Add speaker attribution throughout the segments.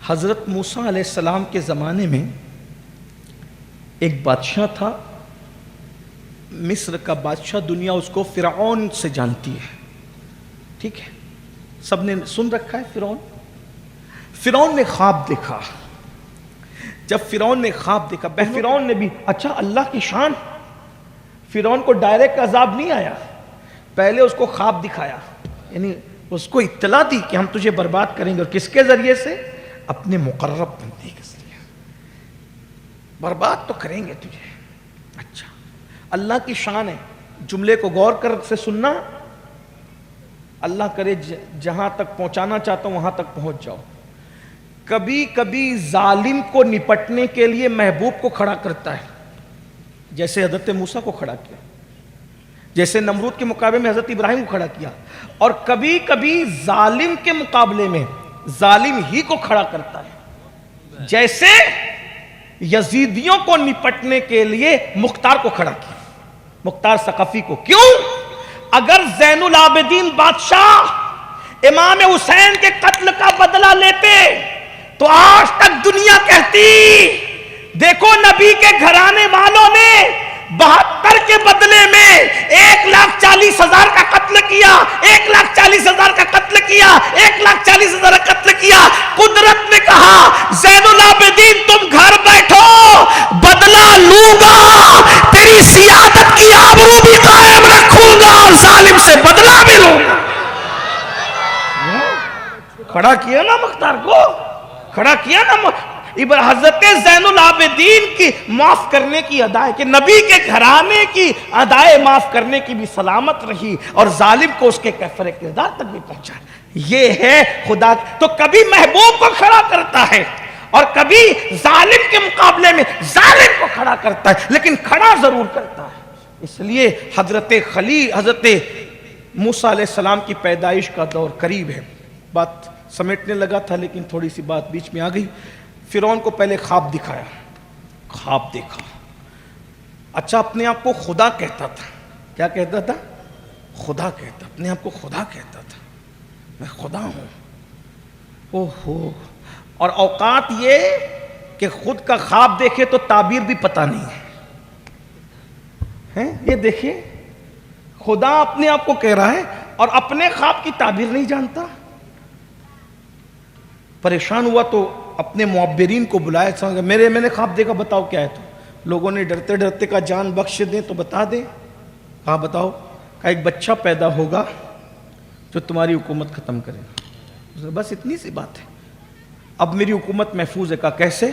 Speaker 1: حضرت موسیٰ علیہ السلام کے زمانے میں ایک بادشاہ تھا، مصر کا بادشاہ، دنیا اس کو فرعون سے جانتی ہے، ٹھیک ہے، سب نے سن رکھا ہے فرعون۔ فرعون نے خواب دیکھا، جب فرعون نے خواب دیکھا، فرعون نے بھی، اچھا اللہ کی شان، فرعون کو ڈائریکٹ عذاب نہیں آیا، پہلے اس کو خواب دکھایا، یعنی اس کو اطلاع دی کہ ہم تجھے برباد کریں گے، اور کس کے ذریعے سے؟ اپنے مقرب بندے کے ذریعے، برباد تو کریں گے تجھے۔ اچھا اللہ کی شان ہے، جملے کو غور کر سے سننا، اللہ کرے جہاں تک پہنچانا چاہتا ہوں وہاں تک پہنچ جاؤ۔ کبھی کبھی ظالم کو نپٹنے کے لیے محبوب کو کھڑا کرتا ہے، جیسے حضرت موسیٰ کو کھڑا کیا، جیسے نمرود کے مقابلے میں حضرت ابراہیم کو کھڑا کیا، اور کبھی کبھی ظالم کے مقابلے میں ظالم ہی کو کھڑا کرتا ہے، جیسے یزیدیوں کو نپٹنے کے لیے مختار کو کھڑا کیا، مختار ثقفی کو۔ کیوں؟ اگر زین العابدین بادشاہ امام حسین کے قتل کا بدلہ لیتے تو آج تک دنیا کہتی دیکھو نبی کے گھرانے والوں نے 72 کے بدلے میں 1,40,000 کا قتل کیا، 1,40,000 کا قتل کیا، 1,40,000 کا قتل کیا۔ قدرت نے کہا زین العابدین تم گھر بیٹھو، بدلہ لوں گا، تیری سیادت کی آبرو بھی قائم رکھوں گا، اور ظالم سے بدلہ بھی لوں گا۔ کھڑا کیا نا مختار کو، کھڑا کیا نا حضرت زین العابدین کی معاف کرنے کی ادا ہے کہ نبی کے گھرانے کی ادائے معاف کرنے کی بھی سلامت رہی، اور ظالم کو اس کے کفر کردار تک بھی پہنچا۔ یہ ہے خدا، تو کبھی محبوب کو کھڑا کرتا ہے اور کبھی ظالم کے مقابلے میں ظالم کو کھڑا کرتا ہے، لیکن کھڑا ضرور کرتا ہے۔ اس لیے حضرت موسیٰ علیہ السلام کی پیدائش کا دور قریب ہے۔ بات سمیٹنے لگا تھا لیکن تھوڑی سی بات بیچ میں آ گئی۔ فرعون کو پہلے خواب دکھایا، خواب دیکھا، اچھا اپنے آپ کو خدا کہتا تھا، کیا کہتا تھا؟ خدا کہتا، اپنے آپ کو خدا کہتا تھا، میں خدا ہوں۔ اوہو، اور اوقات یہ کہ خود کا خواب دیکھے تو تعبیر بھی پتہ نہیں ہے۔ یہ دیکھیے، خدا اپنے آپ کو کہہ رہا ہے اور اپنے خواب کی تعبیر نہیں جانتا۔ پریشان ہوا تو اپنے معبرین کو بلایا، سمجھا میں نے خواب دیکھا، بتاؤ کیا ہے؟ تو لوگوں نے ڈرتے ڈرتے کہا جان بخش دیں تو بتا دیں۔ کہا بتاؤ؟ کہا ایک بچہ پیدا ہوگا جو تمہاری حکومت ختم کرے گا، بس اتنی سی بات ہے، اب میری حکومت محفوظ ہے۔ کہا کیسے؟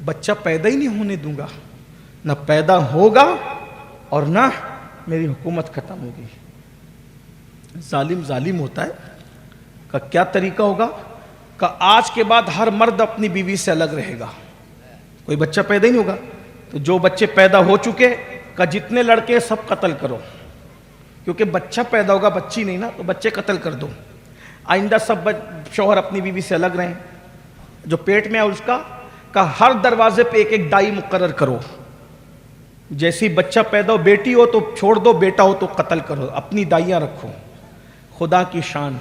Speaker 1: بچہ پیدا ہی نہیں ہونے دوں گا، نہ پیدا ہوگا اور نہ میری حکومت ختم ہوگی۔ ظالم ظالم ہوتا ہے۔ کہا کیا طریقہ ہوگا؟ کہ آج کے بعد ہر مرد اپنی بیوی سے الگ رہے گا، کوئی بچہ پیدا ہی نہیں ہوگا، تو جو بچے پیدا ہو چکے کہ جتنے لڑکے سب قتل کرو، کیونکہ بچہ پیدا ہوگا، بچی نہیں نا، تو بچے قتل کر دو۔ آئندہ سب شوہر اپنی بیوی سے الگ رہیں، جو پیٹ میں ہے اس کا ہر دروازے پہ ایک ایک دائی مقرر کرو، جیسی بچہ پیدا ہو، بیٹی ہو تو چھوڑ دو، بیٹا ہو تو قتل کرو، اپنی دائیاں رکھو۔ خدا کی شان،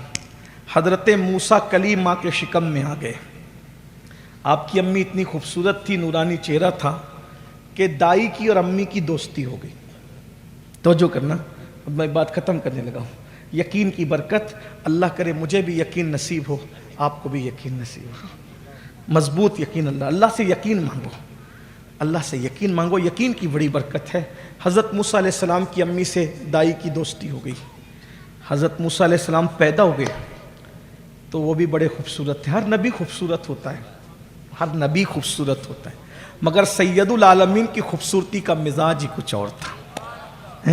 Speaker 1: حضرت موسیٰ کلیم ماں کے شکم میں آ گئے۔ آپ کی امی اتنی خوبصورت تھی، نورانی چہرہ تھا کہ دائی کی اور امی کی دوستی ہو گئی۔ توجہ کرنا، اب میں بات ختم کرنے لگا ہوں۔ یقین کی برکت، اللہ کرے مجھے بھی یقین نصیب ہو، آپ کو بھی یقین نصیب ہو، مضبوط یقین۔ اللہ سے یقین مانگو، اللہ سے یقین مانگو، یقین کی بڑی برکت ہے۔ حضرت موسیٰ علیہ السلام کی امی سے دائی کی دوستی ہو گئی، حضرت موسیٰ علیہ السلام پیدا ہو گئے، تو وہ بھی بڑے خوبصورت تھے۔ ہر نبی خوبصورت ہوتا ہے، ہر نبی خوبصورت ہوتا ہے، مگر سید العالمین کی خوبصورتی کا مزاج ہی کچھ اور تھا،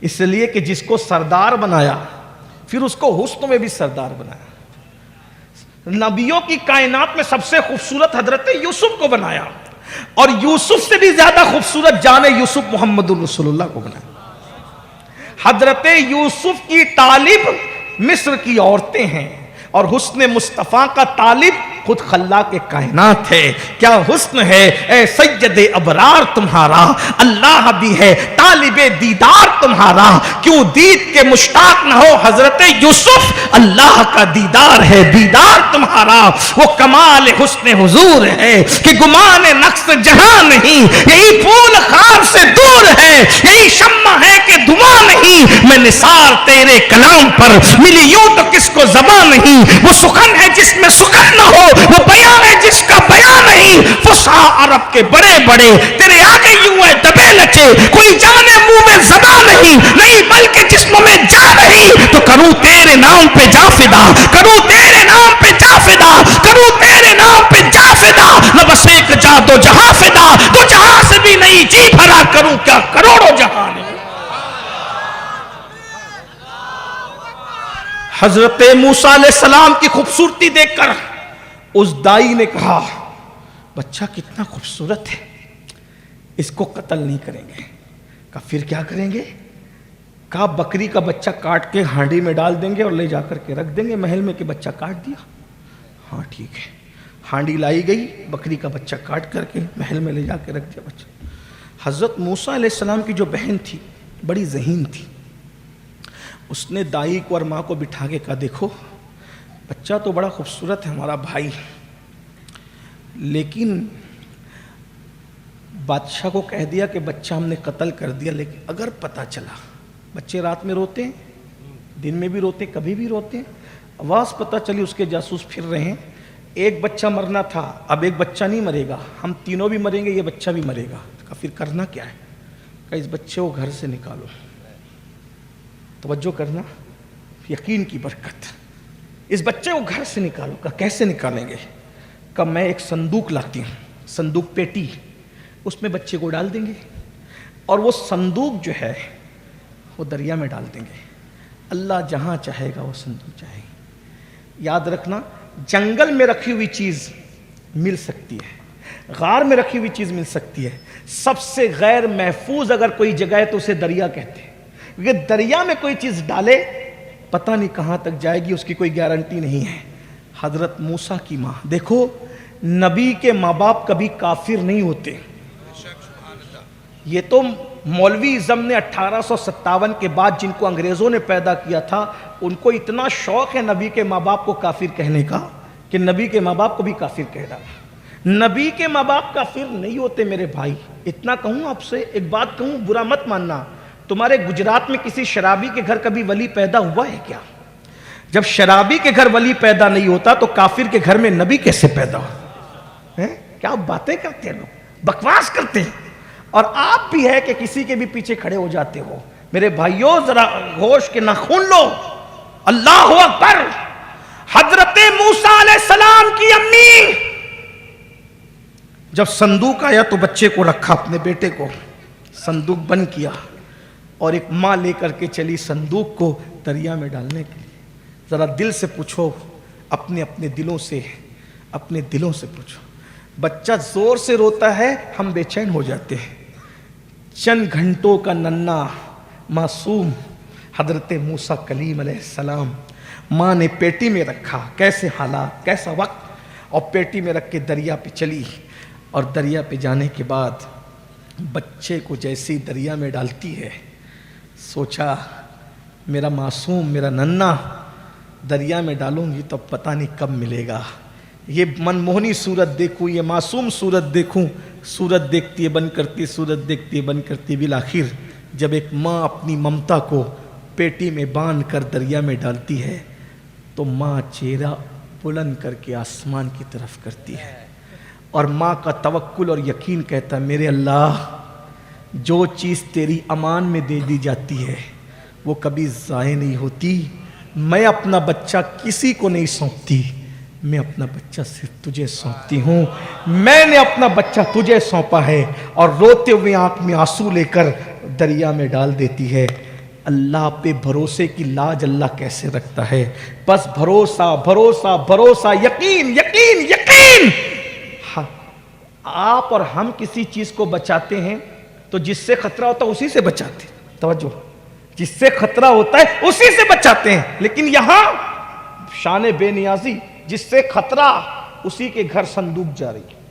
Speaker 1: اس لیے کہ جس کو سردار بنایا پھر اس کو حسن میں بھی سردار بنایا۔ نبیوں کی کائنات میں سب سے خوبصورت حضرت یوسف کو بنایا، اور یوسف سے بھی زیادہ خوبصورت جان یوسف محمد الرسول اللہ کو بنایا۔ حضرت یوسف کی طالب مصر کی عورتیں ہیں، اور حسن مصطفیٰ کا طالب خود خلاق کائنات ہے. کیا حسن ہے اے سید ابرار تمہارا, اللہ بھی ہے طالب دیدار تمہارا. کیوں دید کے مشتاق نہ ہو حضرت یوسف, اللہ کا دیدار ہے دیدار تمہارا. وہ کمال حسن حضور ہے کہ گمان نقص جہاں نہیں, یہی پھول خار سے دور ہے, یہی شمع ہے کہ دھواں نہیں. میں نثار تیرے کلام پر ملی یوں تو کس کو زباں نہیں. وہ سخن ہے جس میں سخن نہ ہو, وہ بیان ہے جس کا بیان نہیں. فصحا عرب کے بڑے بڑے تیرے آگے یوں ہے دبے لچے, کوئی جانے منہ میں زباں نہیں, نہیں بلکہ جسم میں جا نہیں. تو کروں تیرے نام پہ جا فدا, کروں تیرے نام پہ جا فدا, کروں تیرے نام پہ جا فدا. نہ بس ایک جا دو جہاں فدا, تو جہاں سے بھی نہیں جی بھرا, کروں کیا کروڑوں جہاں نہیں. حضرت موسیٰ علیہ السلام کی خوبصورتی دیکھ کر اس دائی نے کہا بچہ کتنا خوبصورت ہے, اس کو قتل نہیں کریں گے. کہا پھر کیا کریں گے؟ کہا بکری کا بچہ کاٹ کے ہانڈی میں ڈال دیں گے اور لے جا کر کے رکھ دیں گے محل میں کہ بچہ کاٹ دیا. ہاں ٹھیک ہے. ہانڈی لائی گئی, بکری کا بچہ کاٹ کر کے محل میں لے جا کے رکھ دیا بچہ. حضرت موسیٰ علیہ السلام کی جو بہن تھی بڑی ذہین تھی, اس نے دائی کو اور ماں کو بٹھا کے کہا دیکھو بچہ تو بڑا خوبصورت ہے ہمارا بھائی, لیکن بادشاہ کو کہہ دیا کہ بچہ ہم نے قتل کر دیا, لیکن اگر پتہ چلا, بچے رات میں روتے ہیں, دن میں بھی روتے ہیں, کبھی بھی روتے ہیں, آواز پتہ چلی اس کے جاسوس پھر رہے ہیں, ایک بچہ مرنا تھا اب ایک بچہ نہیں مرے گا, ہم تینوں بھی مریں گے یہ بچہ بھی مرے گا. کہا پھر کرنا کیا ہے؟ کہا اس بچے کو گھر سے نکالو. توجہ کرنا, یقین کی برکت, اس بچے کو گھر سے نکالو. کہا کیسے نکالیں گے؟ کہا میں ایک صندوق لاتی ہوں, صندوق پیٹی, اس میں بچے کو ڈال دیں گے اور وہ صندوق جو ہے وہ دریا میں ڈال دیں گے. اللہ جہاں چاہے گا وہ صندوق چاہے گا. یاد رکھنا جنگل میں رکھی ہوئی چیز مل سکتی ہے, غار میں رکھی ہوئی چیز مل سکتی ہے, سب سے غیر محفوظ اگر کوئی جگہ ہے تو اسے دریا کہتے ہیں, کیونکہ دریا میں کوئی چیز ڈالے پتہ نہیں کہاں تک جائے گی, اس کی کوئی گارنٹی نہیں ہے. حضرت موسیٰ کی ماں دیکھو, نبی کے ماں باپ کبھی کافر نہیں ہوتے. یہ تو مولوی ازم نے 1857 کے بعد جن کو انگریزوں نے پیدا کیا تھا, ان کو اتنا شوق ہے نبی کے ماں باپ کو کافر کہنے کا کہ نبی کے ماں باپ کو بھی کافر کہہ ڈالا. نبی کے ماں باپ کافر نہیں ہوتے میرے بھائی. اتنا کہوں آپ سے, ایک بات کہوں برا مت ماننا, تمہارے گجرات میں کسی شرابی کے گھر کبھی ولی پیدا ہوا ہے کیا؟ جب شرابی کے گھر ولی پیدا نہیں ہوتا تو کافر کے گھر میں نبی کیسے پیدا ہو؟ کیا باتیں کرتے ہیں لوگ, بکواس کرتے ہیں. اور آپ بھی ہے کہ کسی کے بھی پیچھے کھڑے ہو جاتے ہو. میرے بھائیوں ذرا ہوش کے ناخن لو. اللہ اکبر. حضرت موسیٰ علیہ السلام کی امی جب صندوق آیا تو بچے کو رکھا, اپنے بیٹے کو صندوق بند کیا, اور ایک ماں لے کر کے چلی صندوق کو دریا میں ڈالنے کے لیے. ذرا دل سے پوچھو, اپنے دلوں سے پوچھو. بچہ زور سے روتا ہے, ہم بے چین ہو جاتے ہیں. چند گھنٹوں کا ننھا معصوم حضرت موسیٰ کلیم علیہ السلام, ماں نے پیٹی میں رکھا, کیسے حالات, کیسا وقت, اور پیٹی میں رکھ کے دریا پہ چلی. اور دریا پہ جانے کے بعد بچے کو جیسی دریا میں ڈالتی ہے, سوچا میرا معصوم, میرا ننھا دریا میں ڈالوں گی تو پتہ نہیں کب ملے گا. یہ منموہنی صورت دیکھوں, یہ معصوم صورت دیکھوں, صورت دیکھتی ہے بند کرتی, صورت دیکھتی ہے بند کرتی. بالآخر جب ایک ماں اپنی ممتا کو پیٹی میں باندھ کر دریا میں ڈالتی ہے تو ماں چہرہ بلند کر کے آسمان کی طرف کرتی ہے, اور ماں کا توکل اور یقین کہتا ہے میرے اللہ, جو چیز تیری امان میں دے دی جاتی ہے وہ کبھی ضائع نہیں ہوتی. میں اپنا بچہ کسی کو نہیں سونپتی, میں اپنا بچہ صرف تجھے سونپتی ہوں. میں نے اپنا بچہ تجھے سونپا ہے, اور روتے ہوئے آنکھ میں آنسو لے کر دریا میں ڈال دیتی ہے. اللہ پہ بھروسے کی لاج اللہ کیسے رکھتا ہے. بس بھروسہ بھروسہ بھروسہ, یقین یقین یقین. آپ اور ہم کسی چیز کو بچاتے ہیں تو جس سے خطرہ ہوتا ہے اسی سے بچاتے ہیں. توجہ, جس سے خطرہ ہوتا ہے اسی سے بچاتے ہیں. لیکن یہاں شان بے نیازی, جس سے خطرہ اسی کے گھر صندوق جا رہی ہے،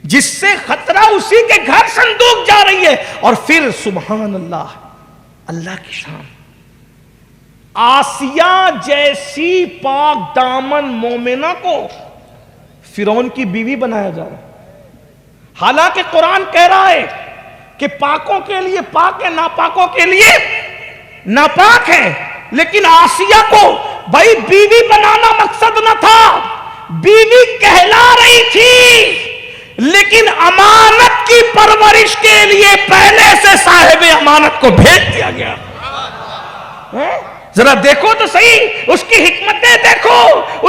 Speaker 1: جس سے خطرہ اسی کے گھر صندوق جا رہی ہے. اور پھر سبحان اللہ، اللہ کی شان، آسیہ جیسی پاک دامن مومنہ کو فرعون کی بیوی بنایا جا رہا ہے. حالانکہ قرآن کہہ رہا ہے کہ پاکوں کے لیے پاک ہے، ناپاکوں کے لیے ناپاک ہے، لیکن آسیہ کو بھائی بیوی بنانا مقصد نہ تھا، بیوی کہلا رہی تھی، لیکن امانت کی پرورش کے لیے پہلے سے صاحب امانت کو بھیج دیا گیا. ذرا دیکھو تو صحیح، اس کی حکمتیں دیکھو،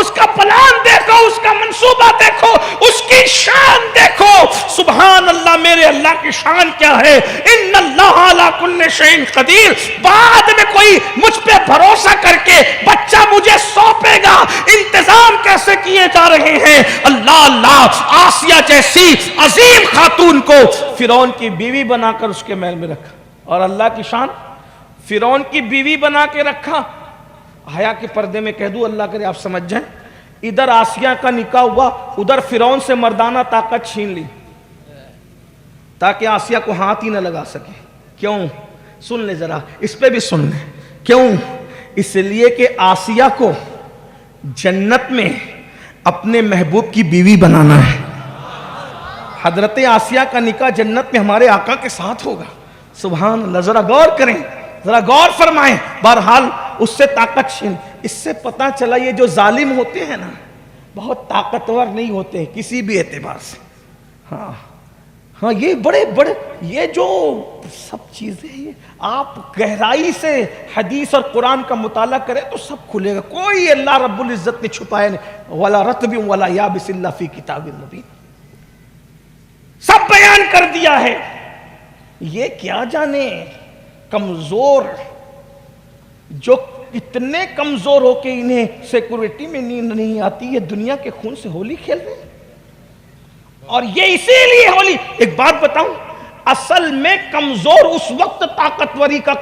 Speaker 1: اس کا پلان دیکھو، اس کا منصوبہ دیکھو، اس کی شان دیکھو. سبحان اللہ، میرے اللہ کی شان کیا ہے. ان اللہ علی کل شیء قدیر. بعد میں کوئی مجھ پہ بھروسہ کر کے بچہ مجھے سونپے گا، انتظام کیسے کیے جا رہے ہیں. اللہ اللہ، آسیہ جیسی عظیم خاتون کو فرعون کی بیوی بنا کر اس کے محل میں رکھا. اور اللہ کی شان، فرعون کی بیوی بنا کے رکھا. حیا کے پردے میں کہہ دوں، اللہ کرے آپ سمجھ جائیں، ادھر آسیہ کا نکاح ہوا، ادھر فرعون سے مردانہ طاقت چھین لی تاکہ آسیہ کو ہاتھ ہی نہ لگا سکے. کیوں؟ سن لے ذرا، اس پہ بھی سن لے. کیوں؟ اس لیے کہ آسیہ کو جنت میں اپنے محبوب کی بیوی بنانا ہے. حضرت آسیہ کا نکاح جنت میں ہمارے آقا کے ساتھ ہوگا. سبحان اللہ، ذرا غور کریں، ذرا غور فرمائیں. بہرحال اس سے طاقت چھین. اس سے پتا چلا یہ جو ظالم ہوتے ہیں نا، بہت طاقتور نہیں ہوتے کسی بھی اعتبار سے. ہاں یہ بڑے بڑے، یہ جو سب چیزیں ہیں، آپ گہرائی سے حدیث اور قرآن کا مطالعہ کریں تو سب کھلے گا. کوئی اللہ رب العزت نے چھپایا نہیں. وَلَا رَطْبٍ وَلَا يَابِسٍ إِلَّا فِي كِتَابٍ مُبِينٍ. سب بیان کر دیا ہے. یہ کیا جانے کمزور، جو اتنے کمزور ہو کہ انہیں سیکورٹی میں نیند نہیں آتی، یہ دنیا کے خون سے ہولی کھیل رہے ہیں. اور یہ اسی لیے ہولی. ایک بات بتاؤں، اصل میں کمزور اس وقت طاقتوری کا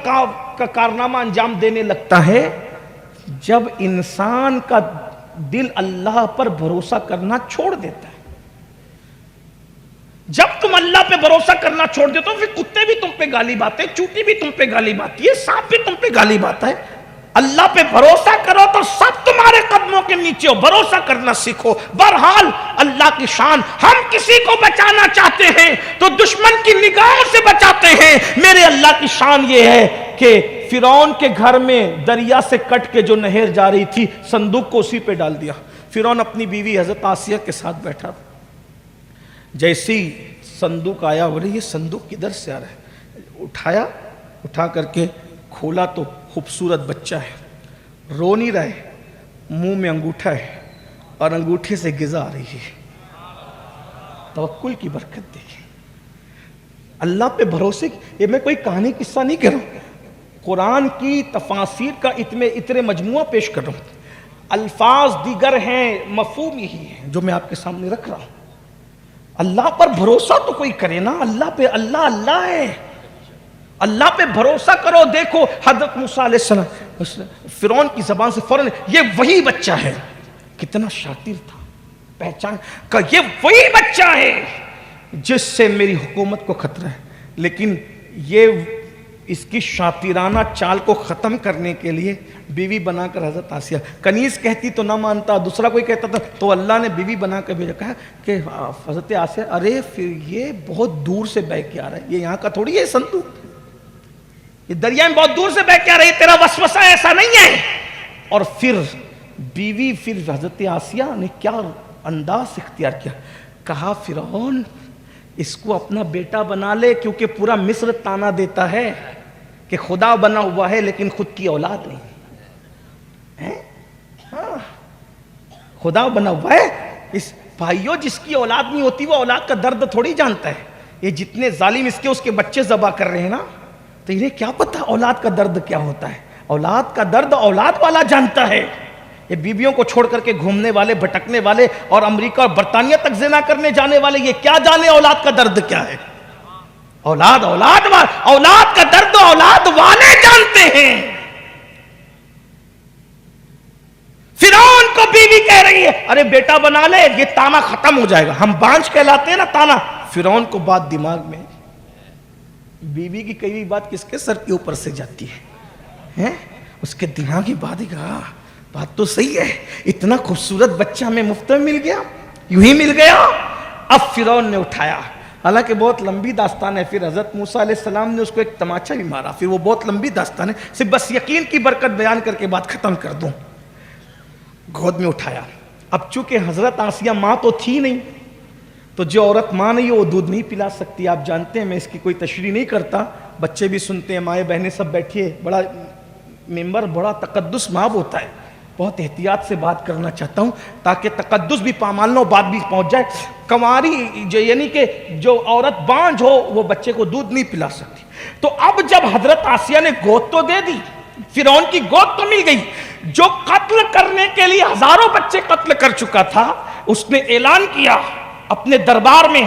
Speaker 1: کارنامہ انجام دینے لگتا ہے جب انسان کا دل اللہ پر بھروسہ کرنا چھوڑ دیتا ہے. جب تم اللہ پہ بھروسہ کرنا چھوڑ دیتے تو پھر کتے بھی تم پہ گالی باتے، چوٹی بھی تم پہ گالی باتی ہے، سانپ بھی تم پہ گالی باتا ہے. اللہ پہ بھروسہ کرو تو سب تمہارے قدموں کے نیچے ہو. بھروسہ کرنا سیکھو. بہرحال اللہ کی شان، ہم کسی کو بچانا چاہتے ہیں تو دشمن کی نگاہوں سے بچاتے ہیں. میرے اللہ کی شان یہ ہے کہ فرعون کے گھر میں دریا سے کٹ کے جو نہر جا رہی تھی، صندوق کو اسی پہ ڈال دیا. فرعون اپنی بیوی حضرت آسیہ کے ساتھ بیٹھا. جیسی صندوق آیا، بولے یہ صندوق کدھر سے آ رہا ہے. اٹھایا، اٹھا کر کے کھولا تو خوبصورت بچہ ہے، رو نہیں رہا ہے، منہ میں انگوٹھا ہے اور انگوٹھے سے غذا آ رہی ہے. توکل کی برکت دیکھیں، اللہ پہ بھروسے. یہ میں کوئی کہانی قصہ نہیں کر رہا ہوں، قرآن کی تفاسیر کا اتنے مجموعہ پیش کر رہا ہوں. الفاظ دیگر ہیں، مفہوم یہی ہے جو میں آپ کے سامنے رکھ رہا ہوں. اللہ پر بھروسہ تو کوئی کرے نا. اللہ پہ، اللہ ہے، اللہ پہ بھروسہ کرو. دیکھو حضرت موسیٰ علیہ السلام فرعون کی زبان سے فوراً یہ وہی بچہ ہے. کتنا شاطر تھا، پہچان کہ یہ وہی بچہ ہے جس سے میری حکومت کو خطرہ ہے. لیکن یہ اس کی شاطرانہ چال کو ختم کرنے کے لیے بیوی بنا کر حضرت آسیہ، کنیز کہتی تو نہ مانتا، دوسرا کوئی کہتا تھا تو اللہ نے بیوی بنا کر بھیجا. کہا کہ حضرت آسیہ ارے پھر یہ بہت دور سے بہ کے آ رہا ہے، یہ یہاں کا تھوڑی ہے صندوق، یہ دریا میں بہت دور سے بہ کے آ رہی ہے، تیرا وسوسہ ایسا نہیں ہے. اور پھر بیوی، پھر حضرت آسیہ نے کیا انداز اختیار کیا. کہا فرعون اس کو اپنا بیٹا بنا لے، کیونکہ پورا مصر تانا دیتا ہے کہ خدا بنا ہوا ہے لیکن خود کی اولاد نہیں ہے. ہاں خدا بنا ہوا ہے. اس بھائیو، جس کی اولاد نہیں ہوتی وہ اولاد کا درد تھوڑی جانتا ہے. یہ جتنے ظالم اس کے بچے ذبح کر رہے ہیں نا، تو انہیں کیا پتا اولاد کا درد کیا ہوتا ہے. اولاد کا درد اولاد والا جانتا ہے. یہ بیویوں کو چھوڑ کر کے گھومنے والے، بھٹکنے والے اور امریکہ اور برطانیہ تک زنا کرنے جانے والے، یہ کیا جانے اولاد کا درد کیا ہے. اولاد کا درد اولاد والے جانتے ہیں. فرعون کو بیوی کہہ رہی ہے ارے بیٹا بنا لے یہ تانا ختم ہو جائے گا. ہم بانج کہلاتے ہیں نا تانا. فرعون کو بات دماغ میں, بیوی کی کئی بات کس کے سر کے اوپر سے جاتی ہے, اس کے دماغی بات ہی کہا بات تو صحیح ہے, اتنا خوبصورت بچہ ہمیں مفت میں مل گیا, یوں ہی مل گیا. اب فرعون نے اٹھایا, حالانکہ بہت لمبی داستان ہے. پھر حضرت موسیٰ علیہ السلام نے اس کو ایک تماچا بھی مارا, پھر وہ بہت لمبی داستان ہے, صرف بس یقین کی برکت بیان کر کے بات ختم کر دوں. گود میں اٹھایا. اب چونکہ حضرت آسیہ ماں تو تھی نہیں, تو جو عورت ماں نہیں ہے وہ دودھ نہیں پلا سکتی. آپ جانتے ہیں میں اس کی کوئی تشریح نہیں کرتا, بچے بھی سنتے ہیں, مائیں بہنیں سب بیٹھیے, بڑا ممبر بڑا تقدس مآب ہوتا ہے. بہت احتیاط سے بات کرنا چاہتا ہوں تاکہ تقدس بھی پامال نہ ہو, بات بھی پہنچ جائے. کنواری جو یعنی کہ جو عورت بانجھ ہو وہ بچے کو دودھ نہیں پلا سکتی. تو اب جب حضرت آسیہ نے گود تو دے دی, فرعون کی گود تو مل گئی, جو قتل کرنے کے لیے ہزاروں بچے قتل کر چکا تھا اس نے اعلان کیا اپنے دربار میں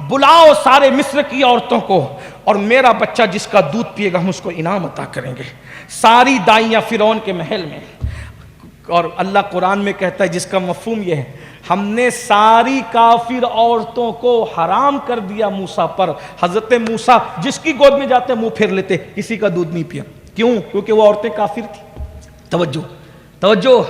Speaker 1: بلاؤ سارے مصر کی عورتوں کو, اور میرا بچہ جس کا دودھ پیے گا ہم اس کو انعام عطا کریں گے. ساری دائیاں فرعون کے محل میں, اور اللہ قرآن میں کہتا ہے جس کا مفہوم یہ ہے ہم نے ساری کافر عورتوں کو حرام کر دیا موسیٰ پر. حضرت موسیٰ جس کی گود میں جاتے منہ پھیر لیتے, کسی کا دودھ نہیں پیا. کیوں؟ کیونکہ وہ عورتیں کافر تھی. توجہ توجہ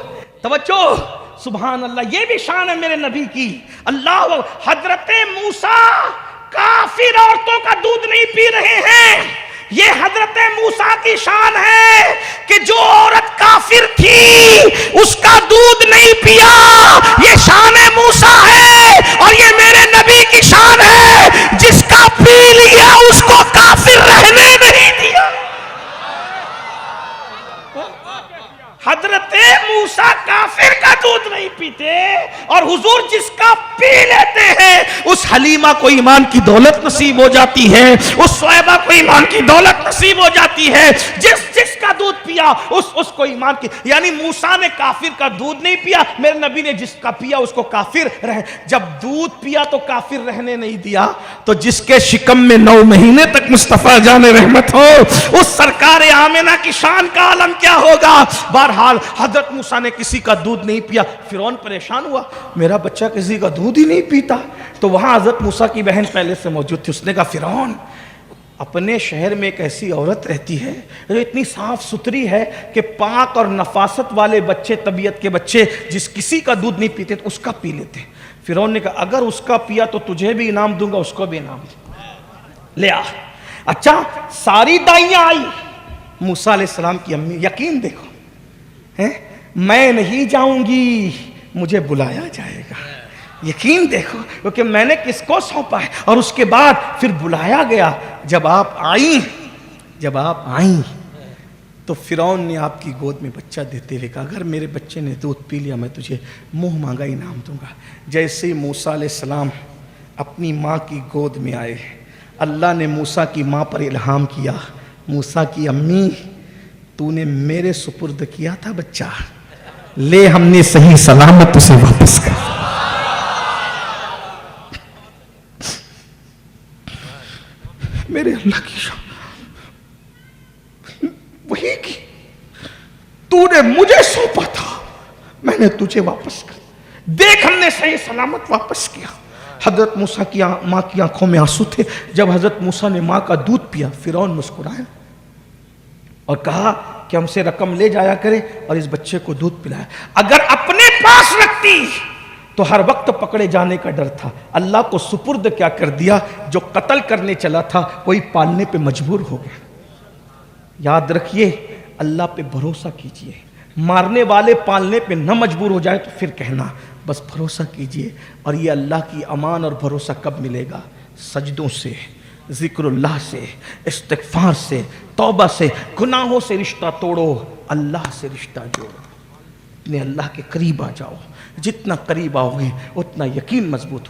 Speaker 1: توجہ, سبحان اللہ, یہ بھی شان ہے میرے نبی کی. اللہ, حضرت موسیٰ کافر عورتوں کا دودھ نہیں پی رہے ہیں. یہ حضرت موسیٰ کی شان ہے کہ جو عورت کافر تھی اس کا دودھ نہیں پیا. یہ شان موسیٰ ہے, اور یہ میرے نبی کی شان ہے جس کا پی لیا اس کو کافر رہنے نہیں دیا. حضرت موسیٰ کافر کا دودھ نہیں پیتے, اور حضور جس کا پی لیتے ہیں اس حلیمہ کو ایمان کی دولت نصیب ہو جاتی ہے, اس صہیبہ کو ایمان کی دولت نصیب ہو جاتی ہے. جس کا دودھ پیا اس کو ایمان کی, یعنی موسیٰ نے کافر کا دودھ نہیں پیا, میرے نبی نے جس کا پیا اس کو کافر رہ. جب دودھ پیا تو کافر رہنے نہیں دیا, تو جس کے شکم میں 9 مہینے تک مصطفیٰ جان رحمت ہو, اس سرکار آمنہ کی شان کا عالم کیا ہوگا. بہرحال حضرت موسیٰ نے کسی کا دودھ نہیں پیا. فرعون پریشان ہوا, میرا بچہ کسی کا دودھ ہی نہیں پیتا. تو وہاں حضرت موسیٰ کی بہن پہلے سے موجود تھی. اس نے کہا فرعون, اپنے شہر میں ایک ایسی عورت رہتی ہے جو اتنی صاف ستھری ہے کہ پاک اور نفاست والے بچے, طبیعت کے بچے جس کسی کا دودھ نہیں پیتے تو اس کا پی لیتے. فرعون نے کہا اگر اس کا پیا تو تجھے بھی انعام دوں گا, اس کو بھی انعام لے آ. اچھا, ساری دائیاں آئی. موسیٰ علیہ السلام کی امی, یقین دیکھو, میں نہیں جاؤں گی, مجھے بلایا جائے گا. یقین دیکھو, کیونکہ میں نے کس کو سونپا ہے. اور اس کے بعد پھر بلایا گیا. جب آپ آئیں تو فرعون نے آپ کی گود میں بچہ دیتے ہوئے کہا اگر میرے بچے نے دودھ پی لیا میں تجھے منہ مانگا انعام دوں گا. جیسے ہی موسیٰ علیہ السلام اپنی ماں کی گود میں آئے, اللہ نے موسیٰ کی ماں پر الہام کیا, موسیٰ کی امی تو نے میرے سپرد کیا تھا بچہ, لے ہم نے صحیح سلامت اسے واپس کر. میرے اللہ کی شان وہی کی, تو نے مجھے سونپا تھا, میں نے تجھے واپس کر. دیکھ ہم نے صحیح سلامت واپس کیا. حضرت موسیٰ کی ماں کی آنکھوں میں آنسو تھے. جب حضرت موسیٰ نے ماں کا دودھ پیا, فرعون مسکرایا اور کہا کہ ہم سے رقم لے جایا کرے اور اس بچے کو دودھ پلایا. اگر اپنے پاس رکھتی تو ہر وقت پکڑے جانے کا ڈر تھا. اللہ کو سپرد کیا کر دیا, جو قتل کرنے چلا تھا کوئی پالنے پہ مجبور ہو گیا. یاد رکھیے, اللہ پہ بھروسہ کیجئے. مارنے والے پالنے پہ نہ مجبور ہو جائے تو پھر کہنا, بس بھروسہ کیجئے. اور یہ اللہ کی امان اور بھروسہ کب ملے گا؟ سجدوں سے, ذکر اللہ سے, استغفار سے, توبہ سے. گناہوں سے رشتہ توڑو, اللہ سے رشتہ جوڑو, اپنے اللہ کے قریب آ جاؤ. جتنا قریب آؤ گے اتنا یقین مضبوط